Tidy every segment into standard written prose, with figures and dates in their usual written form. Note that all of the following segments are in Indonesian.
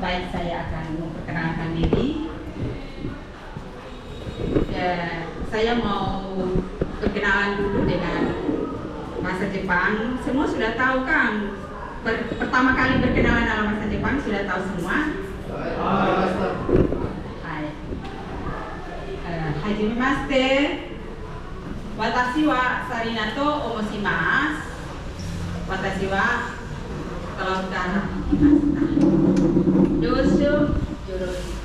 Baik, saya akan memperkenalkan diri. Saya mau perkenalan dulu dengan bahasa Jepang. Semua sudah tahu kan? Pertama kali berkenalan dalam bahasa Jepang sudah tahu semua. Hai. Hajimemashite. Watashi wa Sarina to omoshimasu. Watashi wa Tolotara. Dosu Yoroshiku.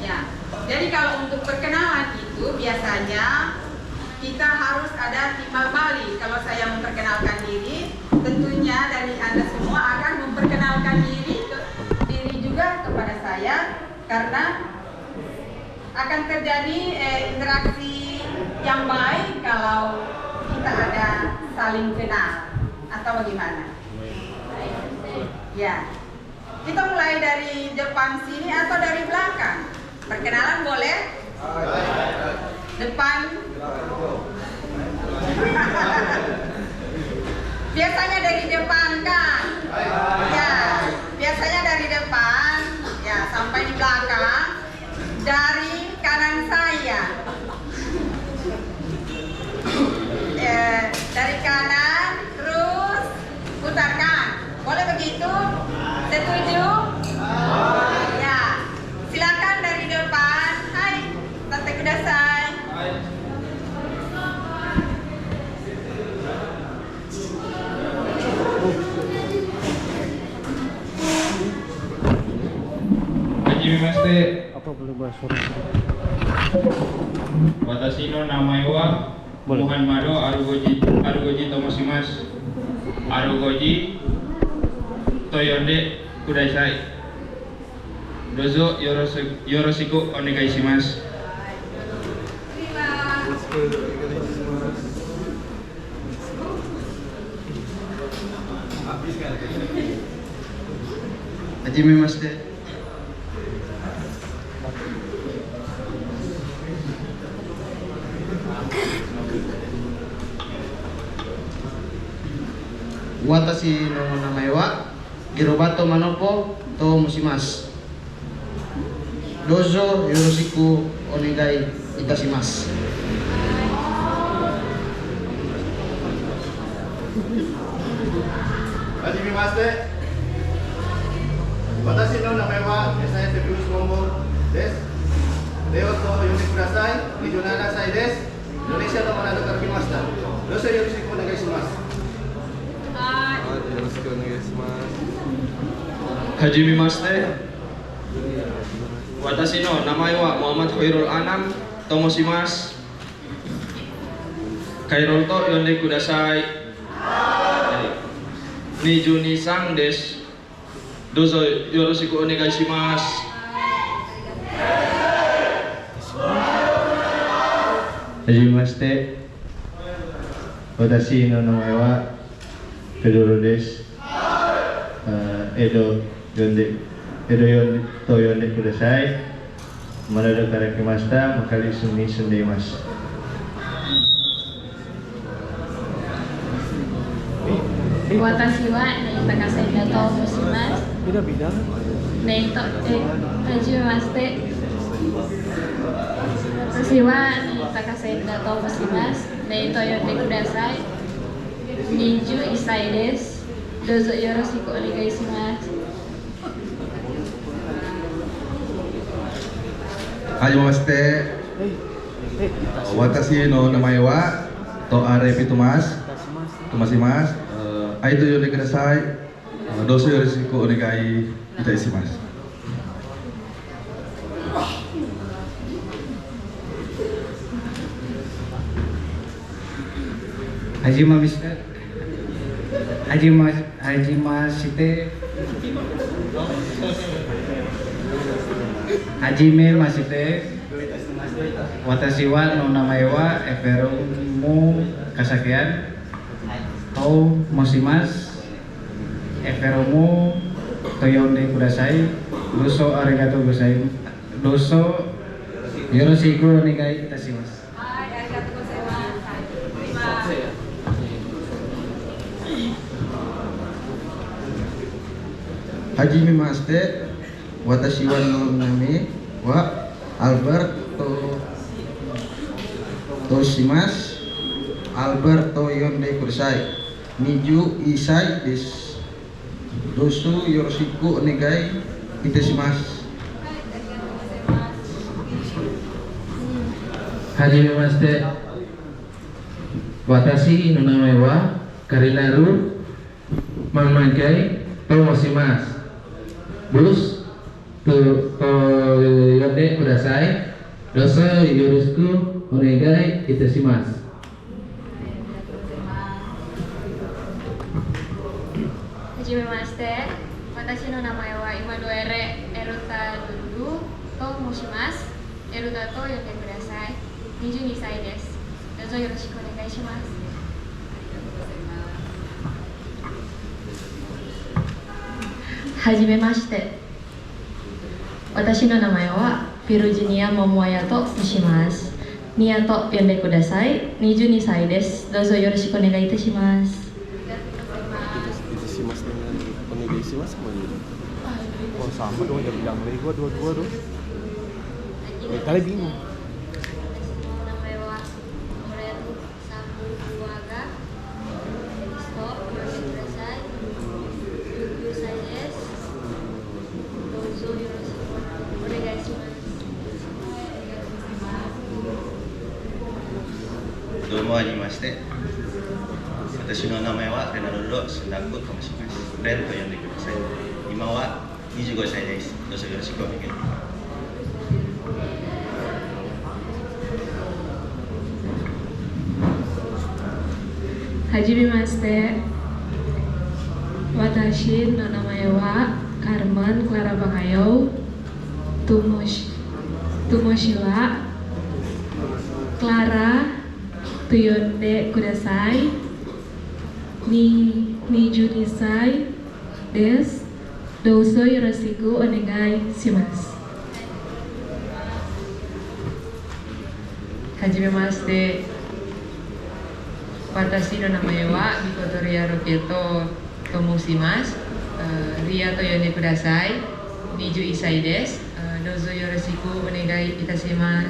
Ya, jadi kalau untuk perkenalan itu biasanya kita harus ada timbal balik. Kalau saya memperkenalkan diri, tentunya dari Anda semua akan memperkenalkan diri juga kepada saya, karena akan terjadi interaksi yang baik kalau kita ada saling kenal, atau bagaimana? Ya, kita mulai dari depan sini atau dari belakang? Perkenalan boleh? Depan. Biasanya dari depan kan? Ya, biasanya dari depan. Ya, sampai di belakang. Dari kanan saya. Dari kanan, terus putarkan. Boleh begitu? Setuju? Ya. Silakan dari depan. Hai, Tante Kudasai. Hajimemashite. Apa boleh bahas suara? Watashi no namae wa Muhammado Arugoji Tomoshimasu. Arugoji Toyonde Kudasai. Dozo yoroshiku onegai shimasu. Hajimemashite. Watashi no namae wa Hirobato Manopo to Mushimasu. Dozo yoroshiku onegai itashimasu. Hajimemashite. Watashi no namae wa Esaya Tebius Mombo desu. Deo to yonde kudasai. 27 歳です。Indonesia no Manadoから来ました。どうぞよろしくお願いします。よろしくお願いします。Hajimemashite. Watashi no namae wa Muhammad Khairul Anam Tomoshimasu. Khairul to yonde kudasai. Nijuni sang desu. Dozo yoroshiku onegai shimasu. Hajimemashite. Watashi no namae wa Pedro desu. Edo to yonde kudasai. Manadoから来ました。マカリスに住んでいます。Watashi wa Neita Kasenda to Mushimasu. Beda-beda. Neito Hajimemashite. Watashi wa Neita Kasenda to Mushimasu. Neito yonde kudasai. Niju Isai desu. Dozo yoroshiku onegai shimasu. Hajimemashite. Watashi no namae wa Toare Pitumas. Tomoshimasu. Aito yonde kudasai. Dozo yoroshiku onegai itashimasu. Hajimemashite. Watashi wa no namae wa Eferumu Kasakian to Mushimasu. Eferumu Toyonde Kudasai. Doso arigatou gozaimasu. Doso yoroshiku onegai itashimasu. Hajime Maste, watashi wa nami wa Alberto Toshimasu, Alberto yonde kudasai. Niju isai desu. Dosu yoroshiku onegai iteshimasu. Hajime Maste, watashi no namae wa Karinaru Mamagai Tomoshimasu. Bus to yonde kudasai. Doso yoroshiku onegai iteshimasu. Hajime Maste, watashi no namae wa Imanuere Eruta Dundu to moshimasu. Eruta to yonde kudasai. 22歳です。どうぞよろしくお願いします。はじめまして。私の名前はビルジニア・モモアヤと申します。ニアと呼んでください。22歳です。どうぞよろしくお願いいたします。Iteshimasu dengan onegaishimasu kemana? Oh sama dong, jangan bilang dari gua dua-dua dong. Kali bingung. Domo ajimashite. Watashi no namae wa Renaldo Sendaku Tomoshimasu. Ren to yonde kudasai. Ima wa 25歳です。どうぞよろしくお願いします。はじめまして。私の名前はCarmen Clara Bakayo Tumoshila Clara Tuyonde Kudasai Nijuni Sai Des Doso Yoroshiku Onegai Shimasu. Hajimemashite. Watashi no namae wa Mikotoria Roketo Tomoshimasu. Ria to yonde kudasai. 21歳です。どうぞよろしくお願いいたします。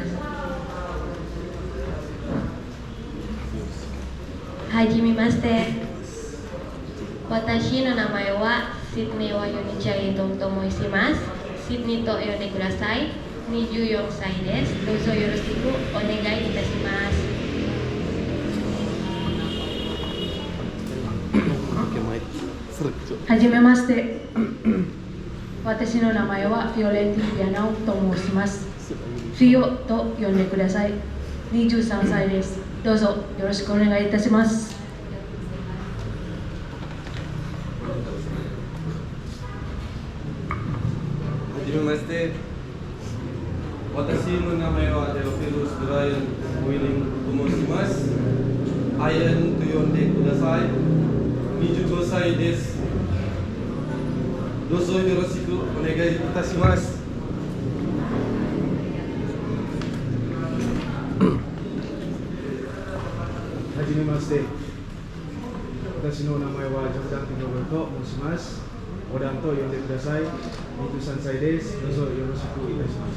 はじめまして。私の名前はシドニーはヨニチャイと申します。シドニーと呼んでください。24歳です。どうぞよろしくお願いいたします。はじめまして。私の名前はフィオレンティ・ビアナオと申します。フィオと呼んでください。23歳です。どうぞよろしくお願いいたします。はじめまして。私の名前はTheophilus Brian Willingと申します。アイアンと呼んでください。25歳です。どうぞよろしくお願いいたします。はじめまして。私の名前はジョーダン・ティノブと申します。オダンと呼んでください。23歳です。どうぞよろしくいたします。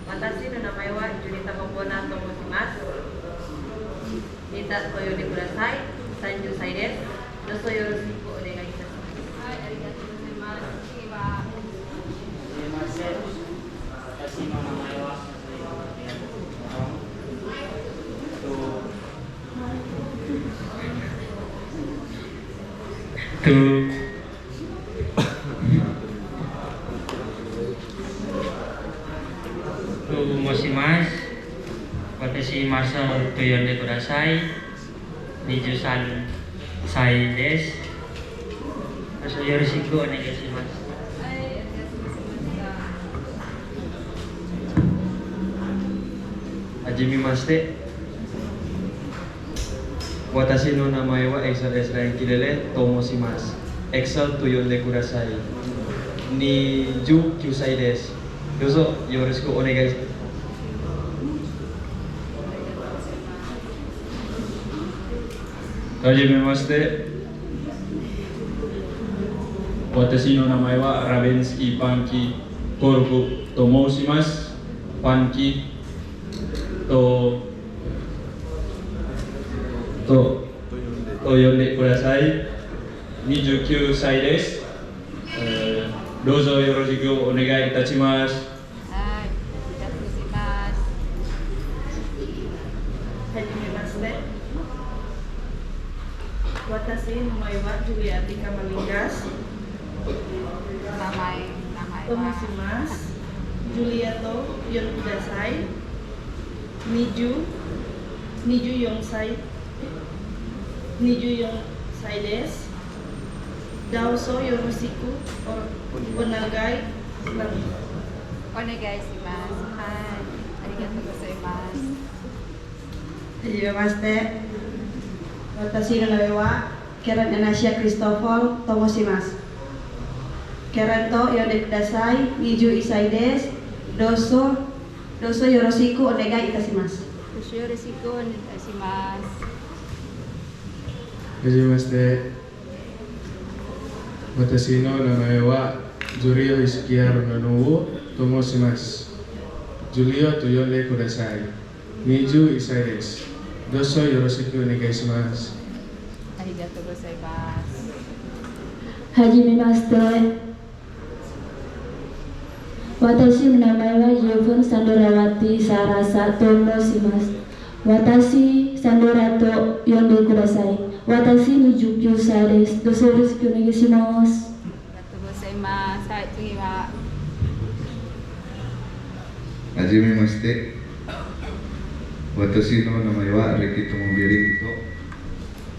私の名前はジュリタ・ボコナと申します。リタと呼んでください。30歳です。どうぞよろしくお願いいたします。はい、ありがとうございます。次は。すみません。私の名前は私Marcelと呼んでください。23歳です。どうぞよろしくお願いします。Hajime mashite. Watashi no namae wa Excel Israel Kirele Tomoshimasu. Excel to yonde kudasai. Niju Kyusai desu. Dozo yoroshiku onegai. Hajimemashite. Watashi no namae wa Ravensky Panki Korku Tomoshimasu. Panki Toyonde kudasai. 29 歳です。どうぞよろしくお願いいたします。はい、いただきます。はじめまして。私の名前はジュリアティカマリンガス。名前と申します。ジュリアと呼んでください。24歳です。どうぞよろしくお願いします。お願いします。はい、ありがとうございます。はじめまして。私の名前はケレン・アナシア・クリストフォルと申します。ケレンと呼んでください。21歳です。どうぞよろしくお願いいたします。よろしくお願いします。はじめまして。私の名前はジュリオ・イスキアロナノウと申します。ジュリオと呼んでください。21歳です。どうぞよろしくお願いします。ありがとうございます。はじめまして。私の名前はジョブン・サンドラワティ・サラサと申します。私、サンドラと呼んでください。私29歳です。どうぞよろしくお願いします。ありがとうございます。はい、次は。はじめまして。私の名前はレキトモビリン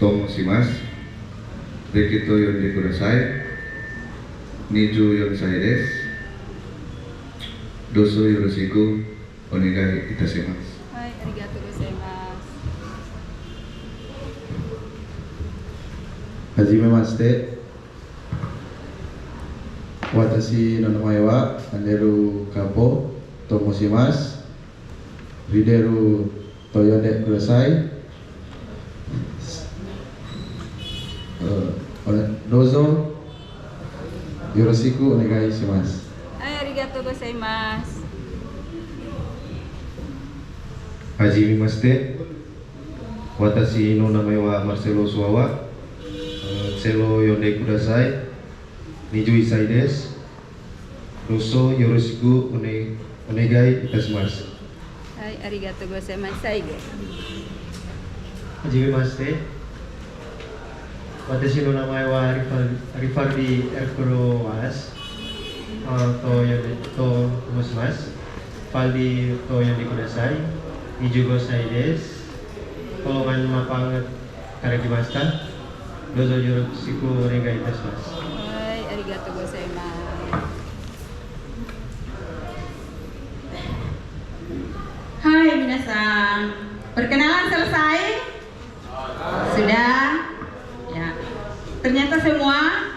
と申します。レキと呼んでください。24歳です。どうぞよろしくお願いいたします。はい、ありがとうございます。はじめまして。私の名前はアネルカボと申します。ビデルと呼んでください。どうぞよろしくお願いします。はい、ありがとうございます。はじめまして。私の名前はマルセロ・スワワ。セロ呼んでください。21歳です。どうぞよろしくお願いいたします。はい、ありがとうございます。最後。はじめまして。私の名前はアリファルディ・エルクロワスと申します。ファルディと呼んでください。25歳です。Tolongan mapangat karakimashita. どうぞよろしくお願いいたします。はい、ありがとうございます。Hai minasan, perkenalan selesai? Sudah? Ya. Ternyata semua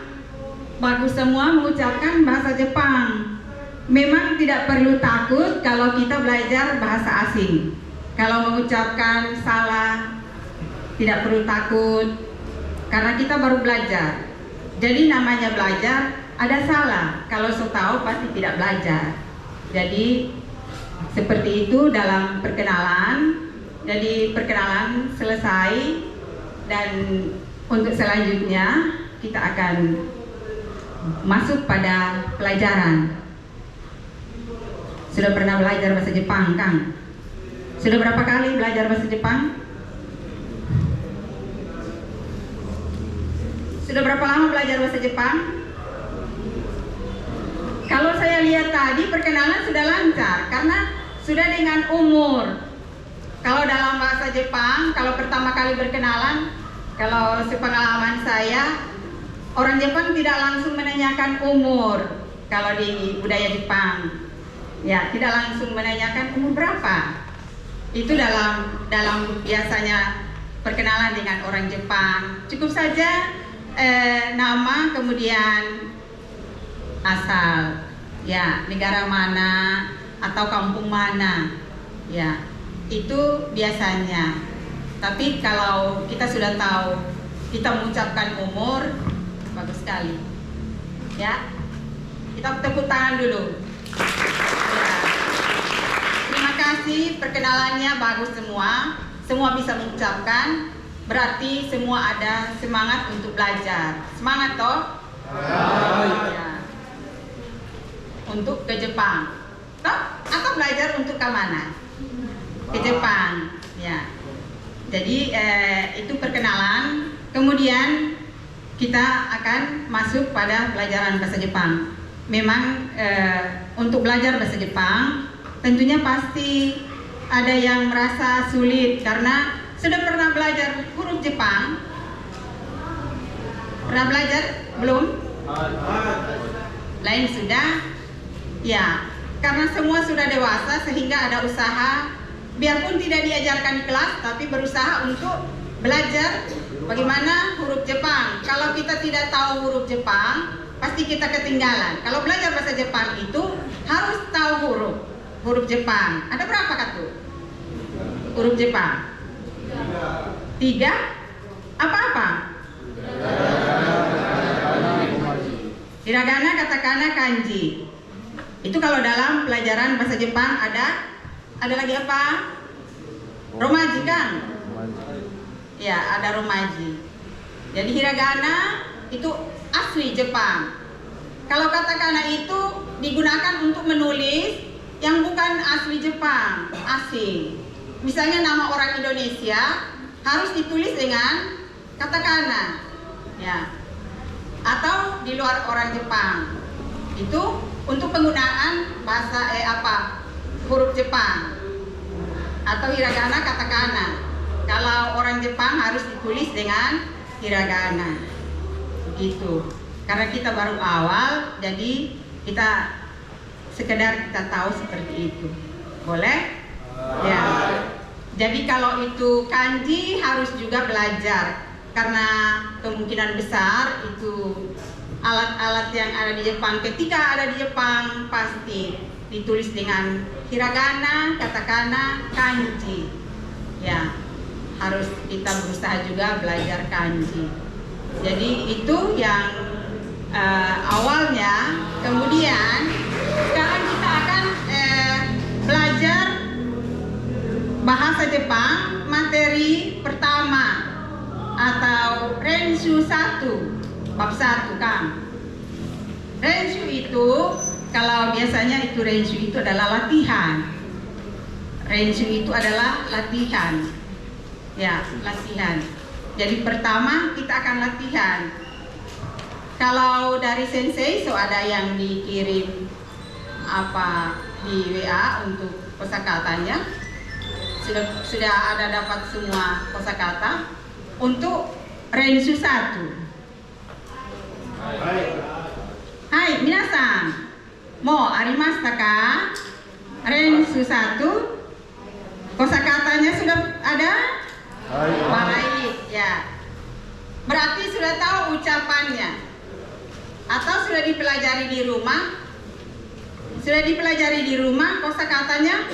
bagus semua mengucapkan bahasa Jepang. Memang tidak perlu takut kalau kita belajar bahasa asing. Kalau mengucapkan salah, tidak perlu takut karena kita baru belajar. Jadi namanya belajar, ada salah. Kalau so tahu pasti tidak belajar. Jadi seperti itu dalam perkenalan. Jadi perkenalan selesai dan untuk selanjutnya kita akan masuk pada pelajaran. Sudah pernah belajar bahasa Jepang, Kang? Sudah berapa kali belajar bahasa Jepang? Sudah berapa lama belajar bahasa Jepang? Kalau saya lihat tadi perkenalan sudah lancar karena sudah dengan umur. Kalau dalam bahasa Jepang, kalau pertama kali berkenalan, kalau sepengalaman saya, orang Jepang tidak langsung menanyakan umur. Kalau di budaya Jepang, ya tidak langsung menanyakan umur berapa. Itu dalam biasanya perkenalan dengan orang Jepang. Cukup saja nama, kemudian asal, ya, negara mana atau kampung mana, ya, itu biasanya. Tapi kalau kita sudah tahu, kita mengucapkan umur, bagus sekali, ya. Kita tepuk tangan dulu. Ya. Terima kasih, perkenalannya bagus semua. Semua bisa mengucapkan, berarti semua ada semangat untuk belajar. Semangat toh? Ya. Untuk ke Jepang, toh? Atau belajar untuk ke mana? Ke Jepang, ya. Jadi itu perkenalan. Kemudian kita akan masuk pada pelajaran bahasa Jepang. Memang untuk belajar bahasa Jepang tentunya pasti ada yang merasa sulit karena sudah pernah belajar huruf Jepang. Pernah belajar? Belum? Lain sudah? Ya, karena semua sudah dewasa sehingga ada usaha, biarpun tidak diajarkan di kelas, tapi berusaha untuk belajar bagaimana huruf Jepang. Kalau kita tidak tahu huruf Jepang, pasti kita ketinggalan. Kalau belajar bahasa Jepang itu harus tahu huruf Jepang. Ada berapa kata huruf Jepang? 3? Apa-apa? Hiragana, katakana, kanji. Itu kalau dalam pelajaran bahasa Jepang ada lagi apa? Romaji kan? Ya, ada romaji. Jadi hiragana itu asli Jepang. Kalau katakana itu digunakan untuk menulis yang bukan asli Jepang, asing. Misalnya nama orang Indonesia harus ditulis dengan katakana, ya. Atau di luar orang Jepang. Itu untuk penggunaan bahasa huruf Jepang atau hiragana, katakana. Kalau orang Jepang harus ditulis dengan hiragana, begitu. Karena kita baru awal, jadi kita sekedar kita tahu seperti itu. Boleh? Ya. Jadi kalau itu kanji harus juga belajar karena kemungkinan besar itu alat-alat yang ada di Jepang, ketika ada di Jepang pasti ditulis dengan hiragana, katakana, kanji. Ya, harus kita berusaha juga belajar kanji. Jadi itu yang awalnya. Kemudian sekarang kita akan belajar bahasa Jepang materi pertama atau Renshu 1, bab 1 kan. Renshu itu kalau biasanya itu Renshu itu adalah latihan. Renshu itu adalah latihan. Ya, latihan. Jadi pertama kita akan latihan. Kalau dari sensei ada yang dikirim di WA untuk kosakatanya. Sudah ada dapat semua kosakata untuk Renshu 1. Hai, minasan. Mo arimashita ka? Renshu 1. Kosakatanya sudah ada? Baik, ya. Berarti sudah tahu ucapannya. Atau sudah dipelajari di rumah? Sudah dipelajari di rumah kosakatanya?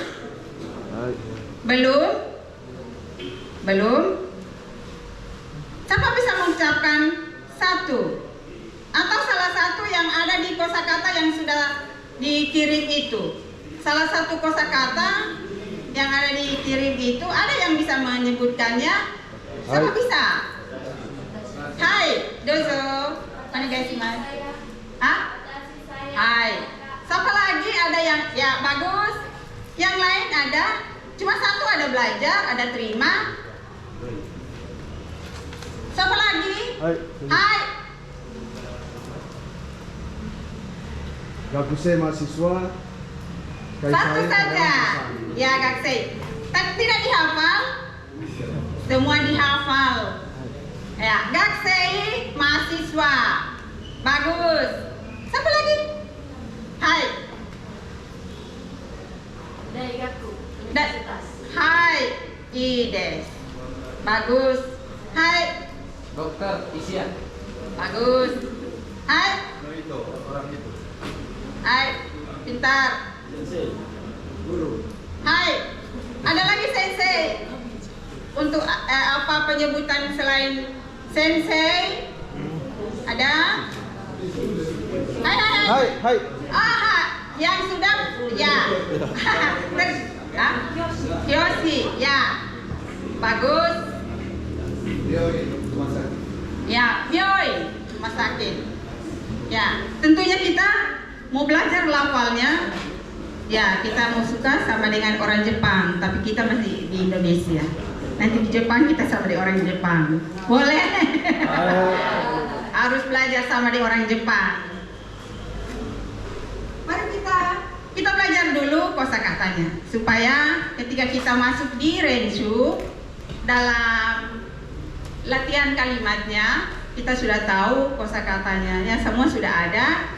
Belum? Belum? Siapa bisa mengucapkan 1? Atau salah satu yang ada di kosakata yang sudah dikirim itu? Salah satu kosakata yang ada dikirim itu, ada yang bisa menyebutkannya? Siapa bisa? Hai, dozo. Onegaishimasu. Hah? Hai. Siapa lagi ada yang ya bagus? Yang lain ada? Cuma satu ada belajar, ada terima. Siapa lagi? Hai. Gakusei mahasiswa. Satu saja. Ya, gakusei. Tidak dihafal? Semua dihafal. Ya, gakusei mahasiswa. Bagus. Siapa lagi? Hai. Daigaku. Hai. Ides. Bagus. Hai. Dokter Isya. Bagus. Hai. Itu orang itu. Hai. Pintar. Sensei. Guru. Hai. Ada lagi sensei. Untuk apa penyebutan selain sensei? Ada? Hai. Hai. Ah, yang sudah ya. Yosi, ya. Bagus. Ya, Yoi, masakin. Ya, tentunya kita mau belajar lafalnya. Ya, kita mau suka sama dengan orang Jepang, tapi kita masih di Indonesia. Nanti di Jepang kita sama dengan orang Jepang. Boleh? Harus belajar sama dengan orang Jepang. Mari kita belajar dulu kosakatanya supaya ketika kita masuk di Renshu dalam latihan kalimatnya kita sudah tahu kosakatanya. Ya, semua sudah ada.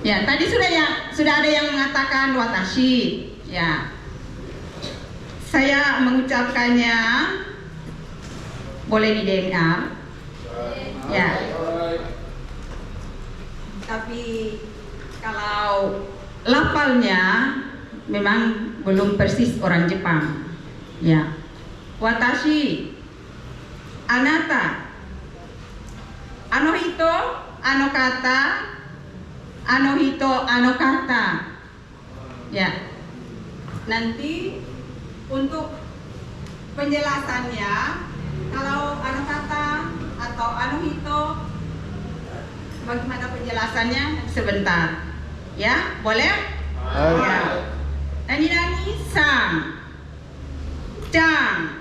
Ya, tadi sudah ada yang mengatakan watashi. Ya. Saya mengucapkannya boleh didengar. Ya. Tapi kalau lafalnya memang belum persis orang Jepang. Ya. Watashi, anata, anohito, anokata, anohito, anokata. Ya. Nanti untuk penjelasannya, kalau anokata atau anohito, bagaimana penjelasannya sebentar, ya, boleh? Ya. Nani sang, cang,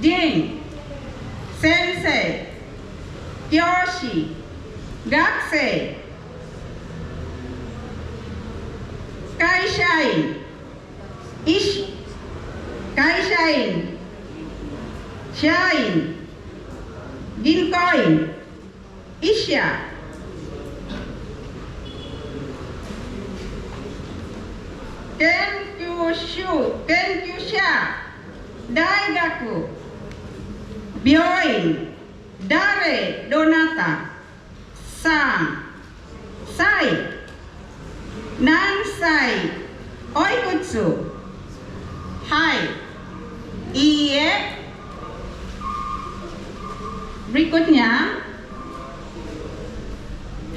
jing, sensei, kyoshi, gakusei, kaishain, ishi, kaishain, shain, ginkoin, isha, kenkyusha, daigaku, byoin, dare, donata, san, sai, nansai, oikutsu, hai, iye. Berikutnya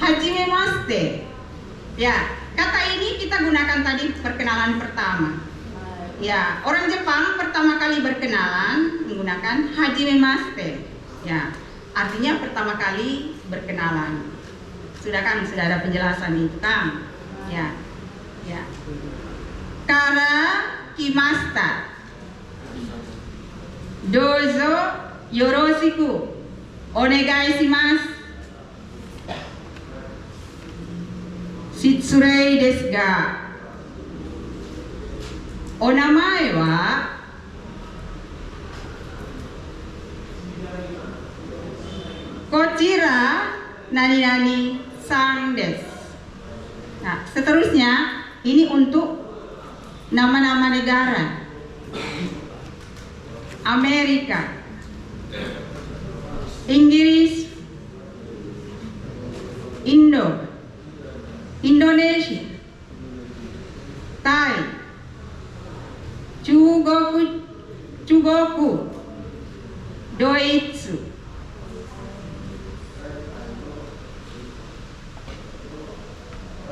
hajimemashite. Ya, kata ini kita gunakan tadi perkenalan pertama. Ya, orang Jepang pertama kali berkenalan menggunakan hajimemashite. Ya, artinya pertama kali berkenalan. Sudah ada penjelasan itu kan? Ya. Ya. Kara kimasta. Dozo yoroshiku onegai shimasu. Shitsurei desu ga, onamae wa kochira nani-nani san desu. Nah, seterusnya ini untuk nama-nama negara. Amerika, Inggris, Indonesia, Thai, Chugoku, Doitsu,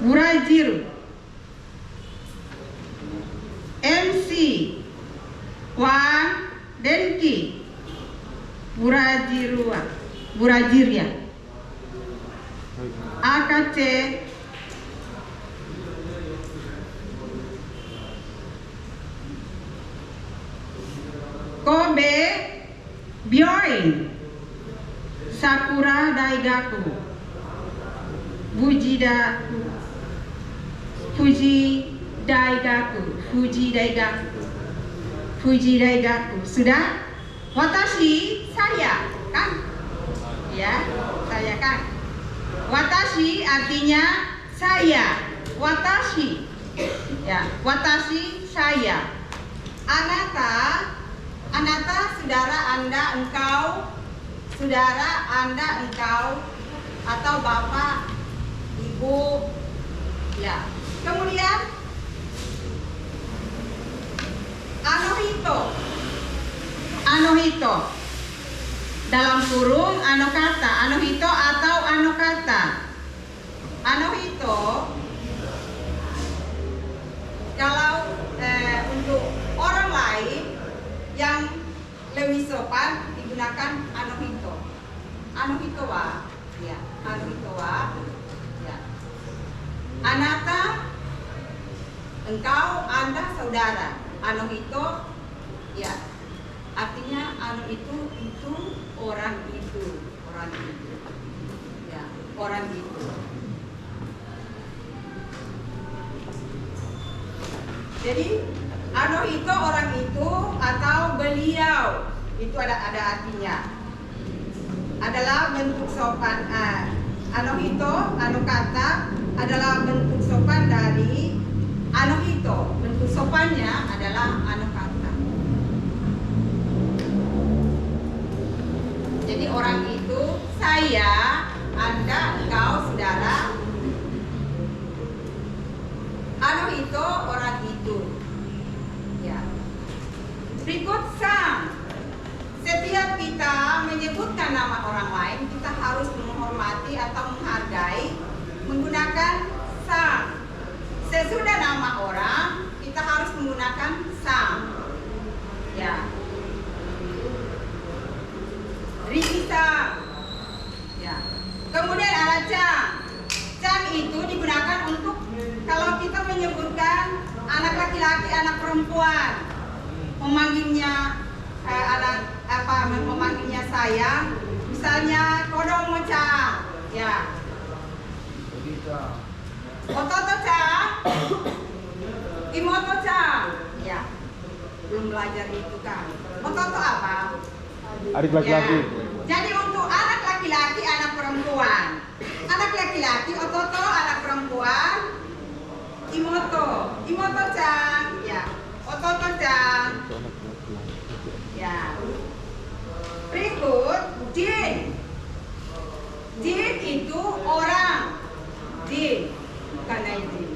Brazil, MC, Wan, Denki, Burajiria, AKC, Kobe, Byoin, Sakura Daigaku, Fuji Daigaku. Sudah? Watashi, saya, kan? artinya saya, watashi. Ya, watashi saya. Anata saudara Anda, engkau, saudara Anda, engkau, atau bapak, ibu. Ya. Kemudian anohito. Dalam kurung anokata, anohito atau anokata. Anohito kalau untuk orang lain yang lebih sopan digunakan anohito. Anohito wa, ya, anohito wa, ya. Anata, engkau, Anda, saudara. Anohito, ya. Artinya anu itu orang itu, ya, orang itu. Jadi anohito orang itu atau beliau itu ada artinya. Adalah bentuk sopan. Anohito, anokata adalah bentuk sopan dari anohito. Bentuk sopannya adalah anokata. Jadi orang itu saya, Anda, engkau, saudara. Anohito orang itu. Ya. Berikut sang. Setiap kita menyebutkan nama orang lain, kita harus menghormati atau menghargai menggunakan sang. Sesudah nama orang, kita harus menggunakan sang. Ya. Rikisa. Ya. Kemudian ada cang. Cang itu digunakan untuk kalau kita menyebutkan anak laki-laki, anak perempuan, memanggilnya memanggilnya sayang, misalnya kodomo-chan, ya. Ototo-chan, imoto-chan, ya. Belum belajar itu kan. Ototo apa? Adik laki-laki. Ya. Jadi untuk anak laki-laki, anak perempuan. Anak laki-laki, ototo, anak perempuan, imoto, imoto-chan, ya. Ototo-chan. Ya. Berikut jin. Jin itu orang. Jin, bukan jin.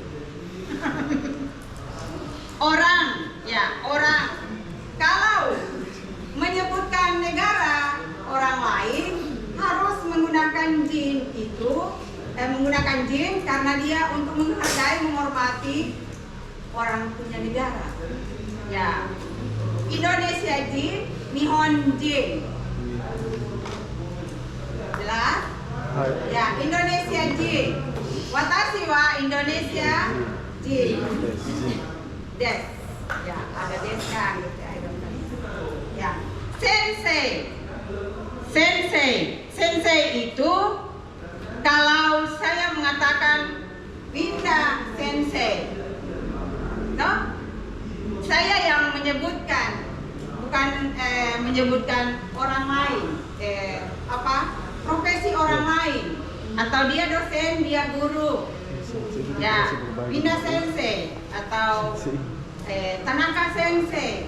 Orang, ya, orang. Kalau menyebutkan negara orang lain harus menggunakan jin itu, menggunakan jin karena dia untuk menghargai, menghormati orang punya negara. Ya. Indonesia jin, Nihon jin. Jelas? Ya, Indonesia jin. Watashi wa Indonesia jin. Des. Ya, ada des kan gitu. Ya. Sensei. Sensei itu kalau saya mengatakan Winda Sensei. No? Saya yang menyebutkan, bukan menyebutkan orang lain, profesi orang lain, atau dia dosen, dia guru, ya, Winda Sensei atau Tanaka Sensei,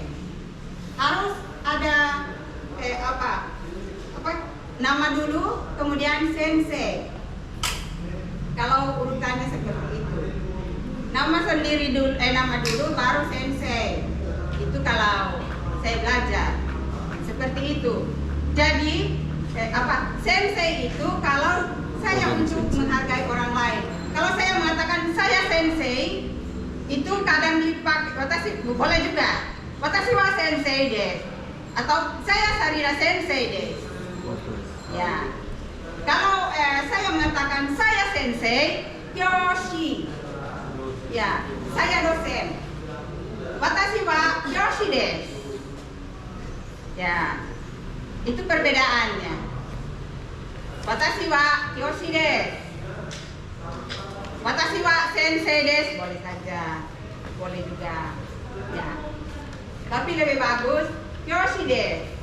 harus ada nama dulu, kemudian Sensei. Kalau urutannya seperti itu. Nama sendiri dulu, nama dulu baru sensei. Itu kalau saya belajar seperti itu. Jadi sensei itu kalau saya untuk menghargai orang lain. Kalau saya mengatakan saya sensei, itu kadang dipakai watashi, boleh juga. Watashi wa sensei desu. Atau saya Sarira sensei desu. Ya. Kalau saya mengatakan saya sensei, Yoshi. Ya, saya dosen. Watashi wa Yoshi desu. Ya, itu perbedaannya. Watashi wa Yoshi desu. Watashi wa sensei desu, boleh saja, boleh juga. Ya, tapi lebih bagus Yoshi desu.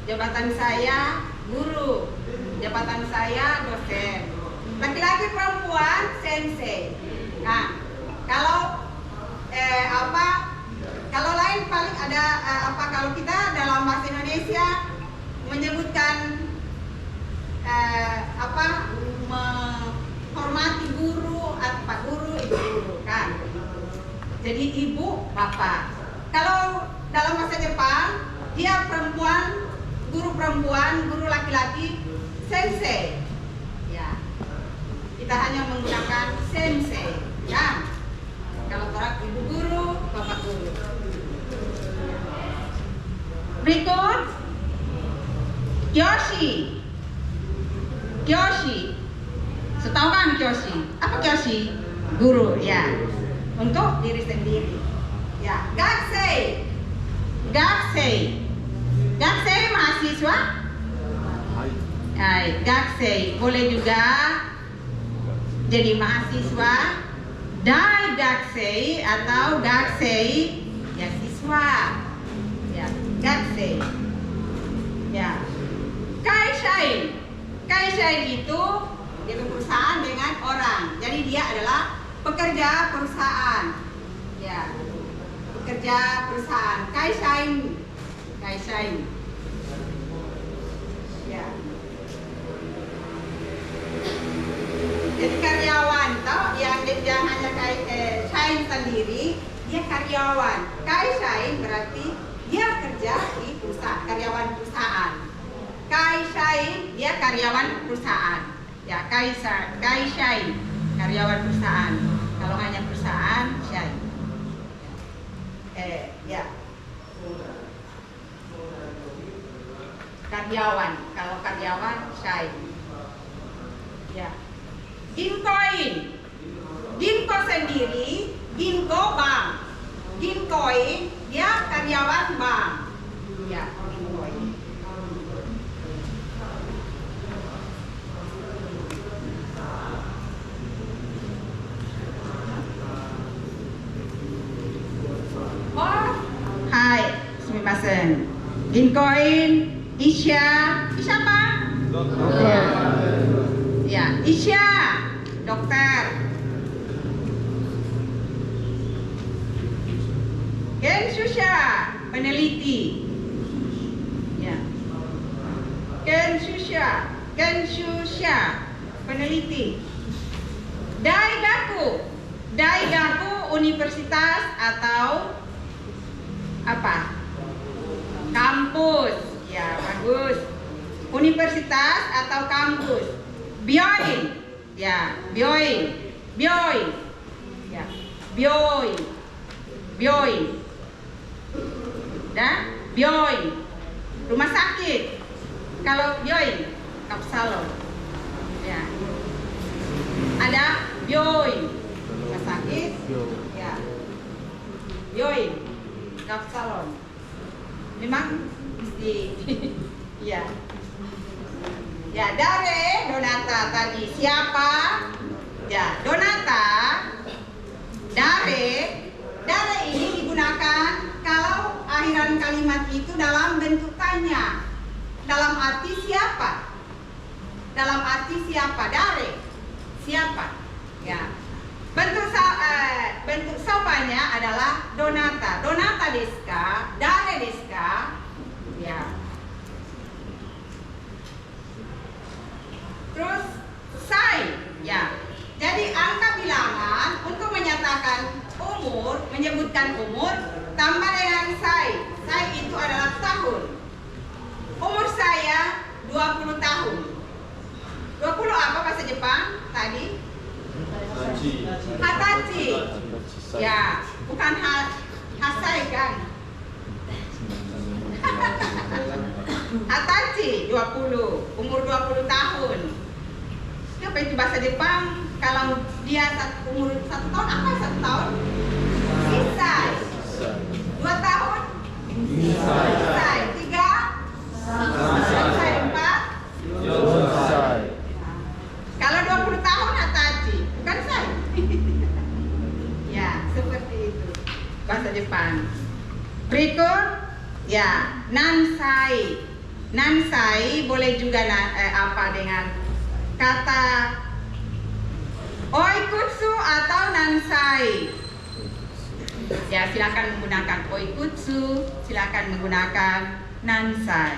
Jabatan saya guru, jabatan saya dosen. Laki-laki perempuan sensei. Nah, kalau kalau lain paling ada kalau kita dalam bahasa Indonesia menyebutkan menghormati guru atau pak guru, ibu guru kan. Jadi ibu, bapak. Kalau dalam bahasa Jepang dia guru laki-laki sensei. Ya. Kita hanya menggunakan sensei, ya. Kalau orang ibu guru, bapak guru. Berikut Kyoshi. Kyoshi. Setahu kan Kyoshi? Apa Kyoshi? Guru, ya. Untuk diri sendiri. Ya, Gakusei. Gakusei. Gakusei mahasiswa? Hai, Gakusei boleh juga jadi mahasiswa. Daigakusei atau Gakusei ya siswa. Ya, Gakusei. Ya. Kaishain. Kaishain itu perusahaan dengan orang. Jadi dia adalah pekerja perusahaan. Ya. Pekerja perusahaan. Kaishain. Kaishain. Ya. Jadi karyawan toh yang hanya shain sendiri, dia karyawan. Kaishain berarti dia kerja di perusahaan, karyawan perusahaan. Kaishain dia karyawan perusahaan. Ya, kaishain karyawan perusahaan. Kalau hanya perusahaan, shain. Ya. Karyawan, kalau karyawan shain. Ya. Ginkoin. Ginko sendiri, Ginko bank. Ginkoin dia karyawan bank. Ya, Ginkoin. Oh, hai, sumimasen. Ginkoin, Isha apa? Dokter. Ya, Isha, dokter. Kenshusha, peneliti. Ya. Kenshusha, peneliti. Daigaku, Daigaku universitas atau apa? Kampus. Ya, bagus. Universitas atau kampus. Byoin. Ya, byoin. Byoin. Ya, byoin. Byoin. Dah? Byoin. Rumah sakit. Kalau byoin, kapsalon. Ya. Ada byoin. Rumah sakit. Ya. Byoin. Kapsalon. Memang mesti ya. Ya, Dare, Donata tadi siapa? Ya, Donata, Dare ini digunakan kalau akhiran kalimat itu dalam bentuk tanya. Dalam arti siapa? Dalam arti siapa? Dare. Siapa? Ya. Bentuk sopanya adalah Donata. Donata desu ka? Dare desu ka? Ya. Terus sai, ya. Jadi angka bilangan untuk menyatakan umur, menyebutkan umur tambah dengan sai. Sai itu adalah tahun. Umur saya 20 tahun. 20 apa bahasa Jepang tadi? Hatachi. Ya, bukan hasai kan? Hatachi 20, umur 20 tahun. Apa itu bahasa Jepang? Kalau dia umur 1 tahun, apa 1 tahun? Isai. 2 tahun? Isai. 3? Isai. 4? Kalau 20 tahun Hatachi, bukan saya. Ya, seperti itu bahasa Jepang. Berikut, ya, nansai. Nansai boleh juga apa dengan kata nansai. Ya, silakan menggunakan oikutsu, silakan menggunakan nansai.